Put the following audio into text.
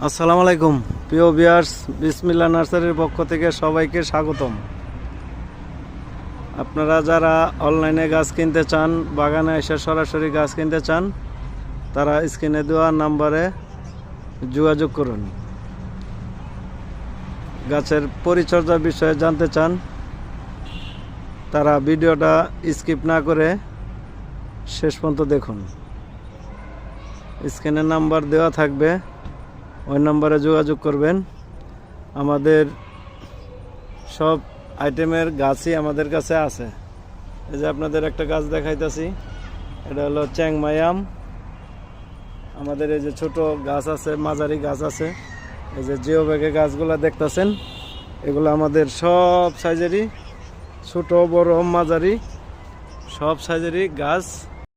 আসসালামু আলাইকুম প্রিয় ভিউয়ার্স, বিসমিল্লাহ নার্সারির পক্ষ থেকে সবাইকে স্বাগতম। আপনারা যারা অনলাইনে গাছ কিনতে চান, বাগানে এসে সরাসরি গাছ কিনতে চান, তারা স্ক্রিনে দেওয়া নাম্বারে যোগাযোগ করুন। গাছের পরিচর্যার বিষয়ে জানতে চান, তারা ভিডিওটা স্কিপ না করে শেষ পর্যন্ত দেখুন। স্ক্রিনে নাম্বার দেওয়া থাকবে, ওই নম্বরে যোগাযোগ করবেন। আমাদের সব আইটেমের গাছই আমাদের কাছে আছে। এই যে আপনাদের একটা গাছ দেখাইতেছি, এটা হলো চ্যাংমাই আম। আমাদের এই যে ছোট গাছ আছে, মাঝারি গাছ আছে। এই যে জিও ব্যাগে গাছগুলো দেখতেছেন, এগুলো আমাদের সব সাইজেরই, ছোট বড় মাঝারি সব সাইজেরই গাছ